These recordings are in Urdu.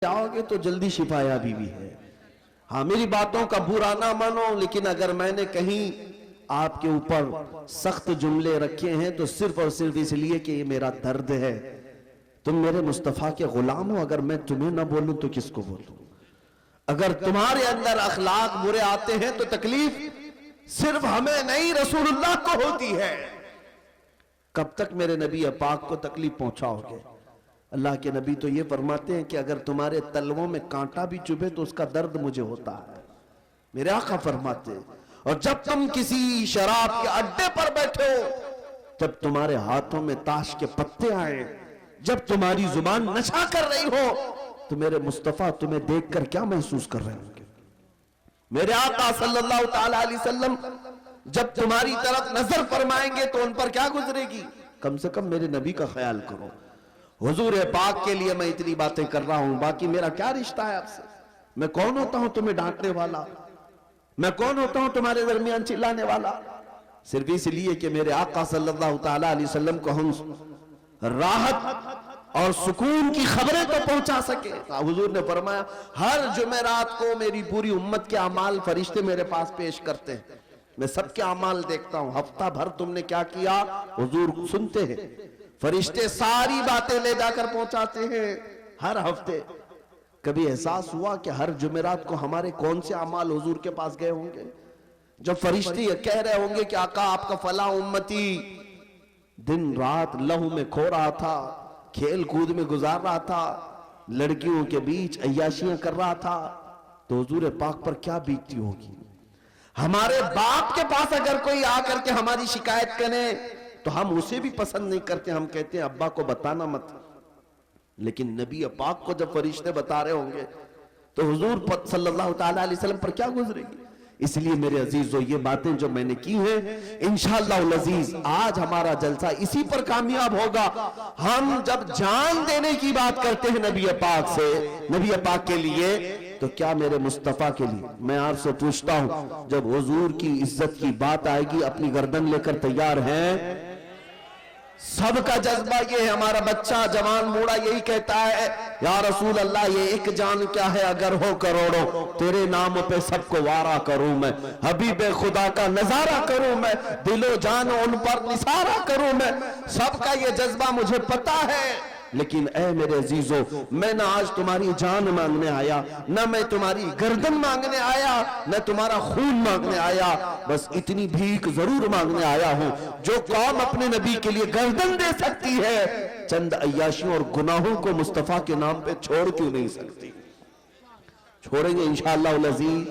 جاؤ گے تو جلدی شفا یابی بھی ہے۔ ہاں میری باتوں کا برا نہ مانو، لیکن اگر میں نے کہیں آپ کے اوپر سخت جملے رکھے ہیں تو صرف اور صرف اس لیے کہ یہ میرا درد ہے۔ تم میرے مصطفیٰ کے غلام ہو، اگر میں تمہیں نہ بولوں تو کس کو بولوں؟ اگر تمہارے اندر اخلاق برے آتے ہیں تو تکلیف صرف ہمیں نہیں رسول اللہ کو ہوتی ہے۔ کب تک میرے نبی پاک کو تکلیف پہنچاؤ گے؟ اللہ کے نبی تو یہ فرماتے ہیں کہ اگر تمہارے تلووں میں کانٹا بھی چبھے تو اس کا درد مجھے ہوتا ہے، میرے آقا فرماتے ہیں۔ اور جب تم کسی شراب کے اڈے پر بیٹھے ہو، جب تمہارے ہاتھوں میں تاش کے پتے آئے، جب تمہاری زبان نشا کر رہی ہو، تو میرے مصطفیٰ تمہیں دیکھ کر کیا محسوس کر رہے ہوں گے؟ میرے آقا صلی اللہ تعالیٰ علیہ وسلم جب تمہاری طرف نظر فرمائیں گے تو ان پر کیا گزرے گی؟ کم سے کم میرے نبی کا خیال کرو۔ حضور پاک کے لیے میں اتنی باتیں کر رہا ہوں، باقی میرا کیا رشتہ ہے آپ سے؟ میں کون ہوتا ہوں تمہیں ڈانٹنے والا؟ میں کون ہوتا ہوں تمہارے درمیان چلانے والا؟ صرف اس لیے کہ میرے آقا صلی اللہ تعالیٰ علیہ وسلم کو ہم راحت اور سکون کی خبریں تو پہنچا سکے۔ حضور نے فرمایا ہر جمعرات کو میری پوری امت کے اعمال فرشتے میرے پاس پیش کرتے ہیں، میں سب کے اعمال دیکھتا ہوں، ہفتہ بھر تم نے کیا کیا حضور سنتے ہیں، فرشتے ساری باتیں لے جا کر پہنچاتے ہیں ہر ہفتے۔ کبھی احساس ہوا کہ ہر جمعرات کو ہمارے کون سے اعمال حضور کے پاس گئے ہوں گے؟ جب فرشتے یہ کہہ رہے ہوں گے کہ آقا آپ کا فلاں امتی دن رات لہو میں کھو رہا تھا، کھیل کود میں گزار رہا تھا، لڑکیوں کے بیچ عیاشیاں کر رہا تھا، تو حضور پاک پر کیا بیتتی ہوگی؟ ہمارے باپ کے پاس اگر کوئی آ کر کے ہماری شکایت کرے تو ہم اسے بھی پسند نہیں کرتے، ہم کہتے ہیں ابا کو بتانا مت۔ لیکن نبی پاک کو جب فرشتے بتا رہے ہوں گے تو حضور صلی اللہ تعالیٰ علیہ وسلم پر کیا گزرے گی؟ اس لیے میرے عزیزو یہ باتیں جو میں نے کی ہیں انشاءاللہ العزیز آج ہمارا جلسہ اسی پر کامیاب ہوگا۔ ہم جب جان دینے کی بات کرتے ہیں نبی پاک سے، نبی پاک کے لیے، تو کیا میرے مصطفیٰ کے لیے؟ میں آپ سے پوچھتا ہوں جب حضور کی عزت کی بات آئے گی اپنی گردن لے کر تیار ہیں؟ سب کا جذبہ یہ ہے، ہمارا بچہ جوان بوڑھا یہی کہتا ہے یا رسول اللہ یہ ایک جان کیا ہے اگر ہو کروڑوں، تیرے نام پہ سب کو وارا کروں میں، حبیب خدا کا نظارہ کروں میں، دل و جان ان پر نثارہ کروں میں۔ سب کا یہ جذبہ مجھے پتا ہے، لیکن اے میرے عزیزو میں نہ آج تمہاری جان مانگنے آیا، نہ میں تمہاری گردن مانگنے آیا، نہ تمہارا خون مانگنے آیا، بس اتنی بھیک ضرور مانگنے آیا ہوں جو قوم اپنے نبی کے لیے گردن دے سکتی ہے، چند عیاشیوں اور گناہوں کو مصطفیٰ کے نام پہ چھوڑ کیوں نہیں سکتی؟ چھوڑیں گے انشاءاللہ العزیز۔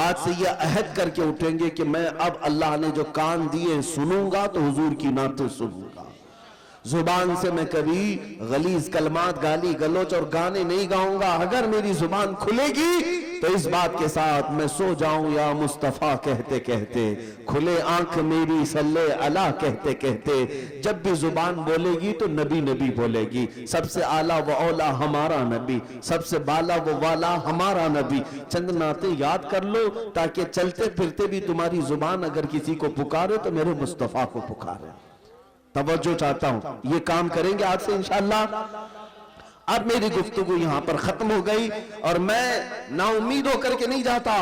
آج سے یہ عہد کر کے اٹھیں گے کہ میں اب اللہ نے جو کان دیے سنوں گا تو حضور کی نعتیں سنوں گا، زبان سے میں کبھی غلیظ کلمات گالی گلوچ اور گانے نہیں گاؤں گا۔ اگر میری زبان کھلے گی تو اس بات کے ساتھ میں سو جاؤں یا مصطفیٰ کہتے کہتے، کھلے آنکھ میری صلی اللہ کہتے کہتے، جب بھی زبان بولے گی تو نبی نبی بولے گی۔ سب سے اعلیٰ و اولا ہمارا نبی، سب سے بالا و والا ہمارا نبی۔ چند نعتیں یاد کر لو تاکہ چلتے پھرتے بھی تمہاری زبان اگر کسی کو پکارے تو میرے مصطفیٰ کو پکارے۔ توجہ چاہتا ہوں، یہ کام کریں گے آج سے انشاءاللہ۔ اب میری گفتگو یہاں پر ختم ہو گئی اور میں نا امید ہو کر کے نہیں جاتا،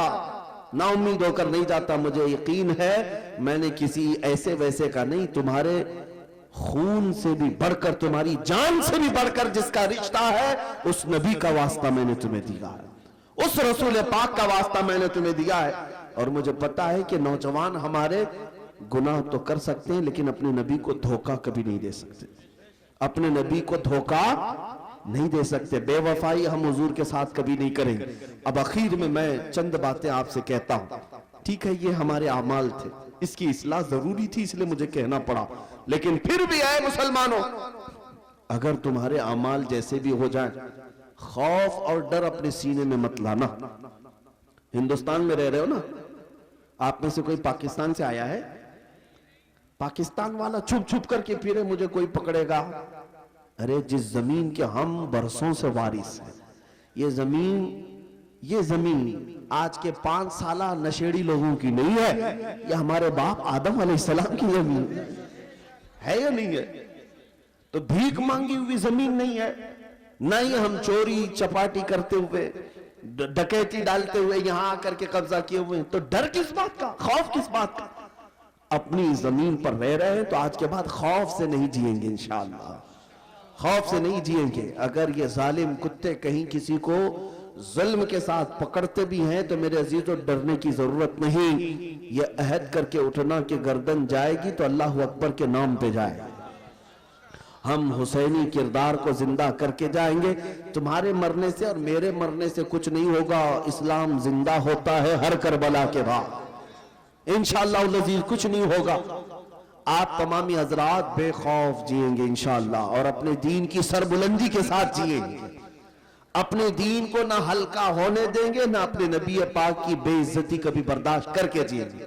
نا امید ہو کر نہیں جاتا۔ مجھے یقین ہے میں نے کسی ایسے ویسے کا نہیں، تمہارے خون سے بھی بڑھ کر، تمہاری جان سے بھی بڑھ کر جس کا رشتہ ہے اس نبی کا واسطہ میں نے تمہیں دیا ہے، اس رسول پاک کا واسطہ میں نے تمہیں دیا ہے۔ اور مجھے پتا ہے کہ نوجوان ہمارے گناہ تو کر سکتے ہیں لیکن اپنے نبی کو دھوکہ کبھی نہیں دے سکتے، اپنے نبی کو دھوکہ نہیں دے سکتے، بے وفائی ہم حضور کے ساتھ کبھی نہیں کریں گے۔ اب اخیر میں چند باتیں آپ سے کہتا ہوں۔ ٹھیک ہے یہ ہمارے اعمال تھے، اس کی اصلاح ضروری تھی اس لیے مجھے کہنا پڑا، لیکن پھر بھی اے مسلمانوں اگر تمہارے اعمال جیسے بھی ہو جائیں خوف اور ڈر اپنے سینے میں مت لانا۔ ہندوستان میں رہ رہے ہو نا، آپ میں سے کوئی پاکستان سے آیا ہے؟ پاکستان والا چھپ چھپ کر کے پھرے مجھے کوئی پکڑے گا۔ ارے جس زمین کے ہم برسوں سے وارث ہیں، یہ زمین آج کے 5 سالہ نشیڑی لوگوں کی نہیں ہے، یہ ہمارے باپ آدم علیہ السلام کی زمین ہے یا نہیں ہے؟ تو بھیک مانگی ہوئی زمین نہیں ہے، نہ ہی ہم چوری چپاٹی کرتے ہوئے ڈکیتی ڈالتے ہوئے یہاں آ کر کے قبضہ کیے ہوئے ہیں. تو ڈر کس بات کا, خوف کس بات کا؟ اپنی زمین پر رہ رہے ہیں تو آج کے بعد خوف سے نہیں جئیں گے انشاءاللہ, خوف سے نہیں جئیں گے. اگر یہ ظالم کتے کہیں کسی کو ظلم کے ساتھ پکڑتے بھی ہیں تو میرے عزیزوں ڈرنے کی ضرورت نہیں. یہ عہد کر کے اٹھنا کہ گردن جائے گی تو اللہ اکبر کے نام پہ جائے. ہم حسینی کردار کو زندہ کر کے جائیں گے. تمہارے مرنے سے اور میرے مرنے سے کچھ نہیں ہوگا. اسلام زندہ ہوتا ہے ہر کربلا کے بعد انشاءاللہ العزیز, کچھ نہیں ہوگا. آپ تمامی حضرات بے خوف جئیں گے انشاءاللہ, اور اپنے دین کی سربلندی کے ساتھ جئیں گے. اپنے دین کو نہ ہلکا ہونے دیں گے, نہ اپنے نبی پاک کی بے عزتی کبھی برداشت کر کے جئیں گے,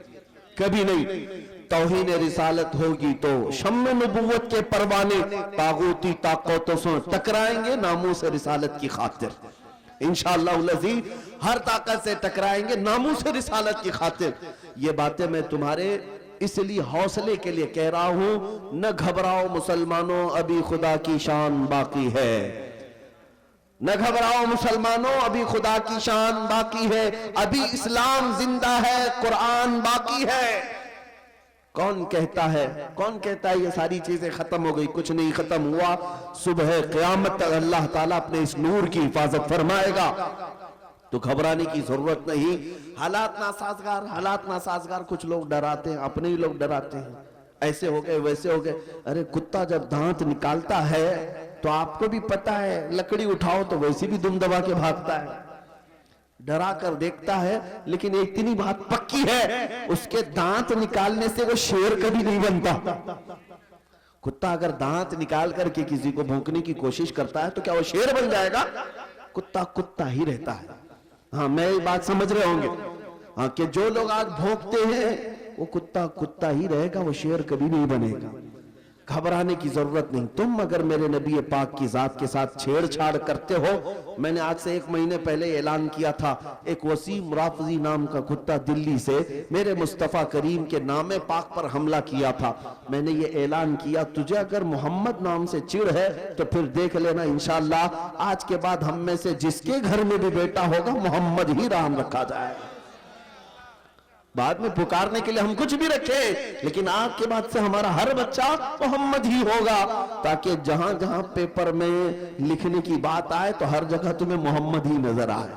کبھی نہیں. توہین رسالت ہوگی تو شم نبوت کے پروانے طاغوتی طاقتوں سے ٹکرائیں گے ناموس رسالت کی خاطر انشاءاللہ العزیز. ہر طاقت سے ٹکرائیں گے ناموس رسالت کی خاطر. یہ باتیں میں تمہارے اس لیے حوصلے کے لیے کہہ رہا ہوں. نہ گھبراؤ مسلمانوں, ابھی خدا کی شان باقی ہے. نہ گھبراؤ مسلمانوں, ابھی خدا کی شان باقی ہے. ابھی اسلام زندہ ہے, قرآن باقی ہے. کون کہتا ہے یہ ساری چیزیں ختم ہو گئی؟ کچھ نہیں ختم ہوا. صبح قیامت تک اللہ تعالیٰ اپنے اس نور کی حفاظت فرمائے گا, تو گھبرانے کی ضرورت نہیں. حالات ناسازگار کچھ لوگ ڈراتے ہیں, اپنے ہی لوگ ڈراتے ہیں, ایسے ہو گئے ویسے ہو گئے. ارے کتا جب دانت نکالتا ہے تو آپ کو بھی پتا ہے لکڑی اٹھاؤ تو ویسے بھی دم دبا کے بھاگتا ہے, ڈرا کر دیکھتا ہے. لیکن ایک اتنی بات پکی ہے, اس کے دانت نکالنے سے وہ شیر کبھی نہیں بنتا. کتا اگر دانت نکال کر کے کسی کو بھونکنے کی کوشش کرتا ہے تو کیا وہ شیر بن جائے گا؟ کتا ہی رہتا ہے. ہاں میں یہ بات سمجھ رہے ہوں گے, ہاں کہ جو لوگ آج بھونکتے ہیں وہ کتا ہی رہے گا, وہ شیر کبھی نہیں بنے گا. گھبرانے کی ضرورت نہیں. تم اگر میرے نبی پاک کی ذات کے ساتھ چھیڑ چھاڑ کرتے ہو, میں نے آج سے 1 مہینے پہلے اعلان کیا تھا, ایک وسیم رافضی نام کا کتا دلی سے میرے مصطفیٰ کریم کے نام پاک پر حملہ کیا تھا. میں نے یہ اعلان کیا, تجھے اگر محمد نام سے چڑ ہے تو پھر دیکھ لینا انشاءاللہ آج کے بعد ہم میں سے جس کے گھر میں بھی بیٹا ہوگا محمد ہی نام رکھا جائے. بعد میں پکارنے کے لیے ہم کچھ بھی رکھیں, لیکن آج کے بعد سے ہمارا ہر بچہ محمد ہی ہوگا, تاکہ جہاں جہاں پیپر میں لکھنے کی بات آئے تو ہر جگہ تمہیں محمد ہی نظر آئے,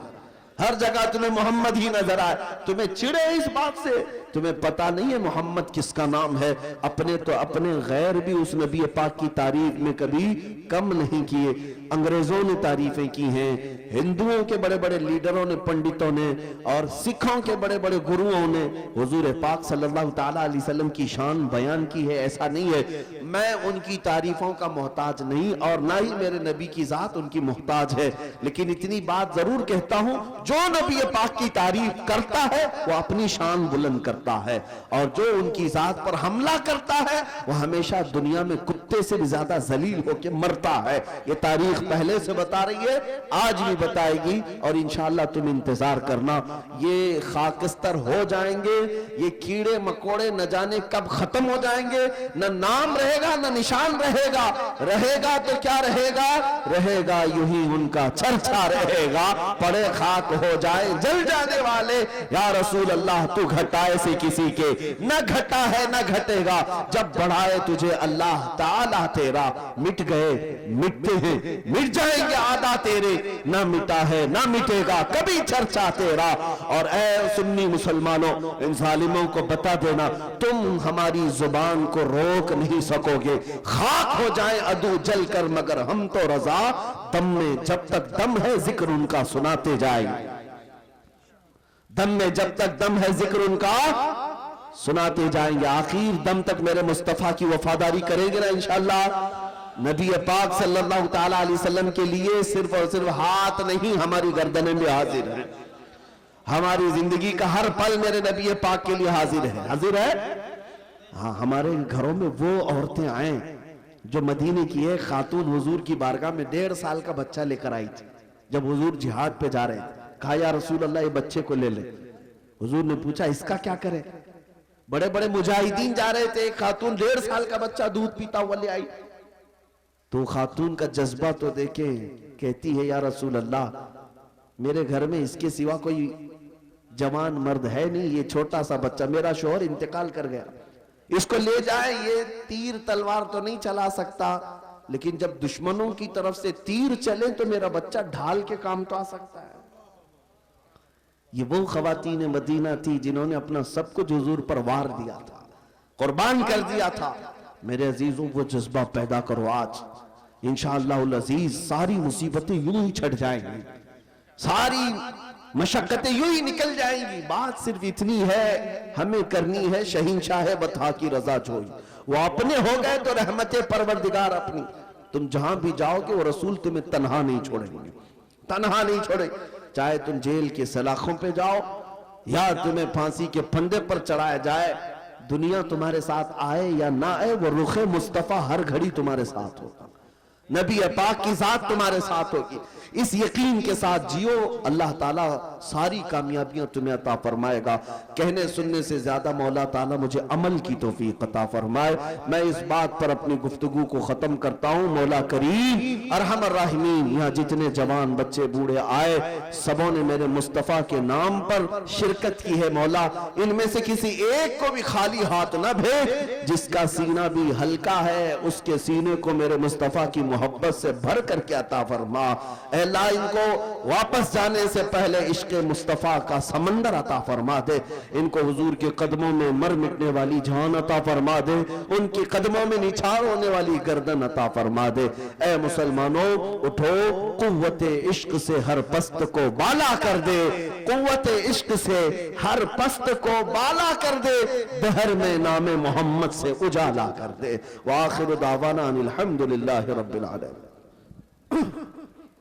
ہر جگہ تمہیں محمد ہی نظر آئے. تمہیں چڑے اس بات سے, تمہیں پتا نہیں ہے محمد کس کا نام ہے. اپنے تو اپنے غیر بھی اس نبی پاک کی تعریف میں کبھی کم نہیں کیے. انگریزوں نے تعریفیں کی ہیں, ہندوؤں کے بڑے بڑے لیڈروں نے, پنڈتوں نے, اور سکھوں کے بڑے بڑے گروؤں نے حضور پاک صلی اللہ تعالیٰ علیہ وسلم کی شان بیان کی ہے. ایسا نہیں ہے, میں ان کی تعریفوں کا محتاج نہیں, اور نہ ہی میرے نبی کی ذات ان کی محتاج ہے. لیکن اتنی بات ضرور کہتا ہوں, جو نبی پاک کی تعریف کرتا ہے وہ اپنی شان بلند کرتا ہے, اور جو ان کی ذات پر حملہ کرتا ہے وہ ہمیشہ دنیا میں کتے سے بھی زیادہ ذلیل ہو کے مرتا ہے. یہ تاریخ پہلے سے بتا رہی ہے, آج بھی بتائے گی, اور انشاءاللہ تم انتظار کرنا. یہ خاکستر ہو جائیں گے, یہ کیڑے مکوڑے نہ جانے کب ختم ہو جائیں گے. نہ نام رہے گا نہ نشان رہے گا. رہے گا تو کیا رہے گا؟ رہے گا یوں ہی ان کا چرچا رہے گا. پڑے خاک ہو جائے جل جانے والے, یا رسول اللہ تو گھٹائے سے کسی کے نہ گھٹا ہے نہ گھٹے گا. جب بڑھائے تجھے اللہ تعالیٰ تیرا, مٹ گئے مٹتے ہیں مٹ جائیں گے آدھا تیرے, نہ مٹا ہے نہ مٹے گا کبھی چرچا تیرا. اور اے سنی مسلمانوں, ان ظالموں کو بتا دینا, تم ہماری زبان کو روک نہیں سکو گے. خاک ہو جائیں عدو جل کر مگر ہم تو رضا, دم میں جب تک دم ہے ذکر ان کا سناتے جائیں. دم میں جب تک دم ہے ذکر ان کا سناتے جائیں گے. آخر دم تک میرے مصطفیٰ کی وفاداری کریں گے نا انشاءاللہ. نبی پاک صلی اللہ تعالیٰ علیہ وسلم کے لیے صرف اور صرف ہاتھ نہیں, ہماری گردنیں بھی حاضر ہیں. ہماری زندگی کا ہر پل میرے نبی پاک کے لیے حاضر ہے, حاضر ہے. ہاں, ہمارے گھروں میں وہ عورتیں آئیں جو مدینے کی ایک خاتون حضور کی بارگاہ میں 1.5 سال کا بچہ لے کر آئی تھی. جب حضور جہاد پہ جا رہے تھے, کہا یا رسول اللہ یہ بچے کو لے لے. حضور نے پوچھا اس کا کیا کرے؟ بڑے بڑے مجاہدین جا رہے تھے, ایک خاتون 1.5 سال کا بچہ دودھ پیتا ہوا لے آئی. تو خاتون کا جذبہ تو دیکھیں، کہتی ہے یا رسول اللہ میرے گھر میں اس کے سوا کوئی جوان مرد ہے نہیں، یہ چھوٹا سا بچہ، میرا شوہر انتقال کر گیا، اس کو لے جائیں، یہ تیر تلوار تو نہیں چلا سکتا، لیکن جب دشمنوں کی طرف سے تیر چلے تو میرا بچہ ڈھال کے کام تو آ سکتا ہے۔ یہ وہ خواتین مدینہ تھی جنہوں نے اپنا سب کچھ حضور پر وار دیا تھا، قربان کر دیا تھا۔ میرے عزیزوں وہ جذبہ پیدا کرو آج، انشاءاللہ العزیز ساری مصیبتیں یوں ہی چھٹ جائیں گی، ساری مشقتیں یوں ہی نکل جائیں گی۔ بات صرف اتنی ہے ہمیں کرنی ہے شہنشاہ بطحا کی رضا جوئی، وہ اپنے ہو گئے تو رحمت پروردگار اپنی، تم جہاں بھی جاؤ گے وہ رسول تمہیں تنہا نہیں چھوڑیں گے، تنہا نہیں چھوڑیں، چاہے تم جیل کے سلاخوں پہ جاؤ یا تمہیں پھانسی کے پھندے پر چڑھایا جائے، دنیا تمہارے ساتھ آئے یا نہ آئے وہ رخ مصطفیٰ ہر گھڑی تمہارے ساتھ ہوگا، نبی پاک کی ذات تمہارے ساتھ ہوگی۔ اس یقین کے ساتھ جیو، اللہ تعالیٰ ساری کامیابیاں تمہیں عطا فرمائے گا۔ کہنے سننے سے زیادہ مولا تعالیٰ مجھے عمل کی توفیق عطا فرمائے۔ میں اس بات پر اپنی گفتگو کو ختم کرتا ہوں، مولا کریم ارحم الراحمین یہاں جتنے جوان بچے بوڑھے آئے سبوں نے میرے مصطفیٰ کے نام پر شرکت کی ہے، مولا ان میں سے کسی ایک کو بھی خالی ہاتھ نہ بھیج، جس کا سینہ بھی ہلکا ہے اس کے سینے کو میرے مصطفیٰ کی محبت سے بھر کر کے عطا فرما۔ اے اللہ ان کو واپس جانے سے پہلے عشق مصطفیٰ کا سمندر عطا فرما دے، ان کو حضور کے قدموں میں مر مٹنے والی جان عطا فرما دے، ان کے قدموں میں نچھاور ہونے والی گردن عطا فرما دے۔ اے مسلمانوں اٹھو، قوت عشق سے ہر پست کو بالا کر دے، قوت عشق سے ہر پست کو بالا کر دے، دہر میں نام محمد سے اجالا کر دے۔ وآخر دعوانا ان الحمدللہ رب العالمین۔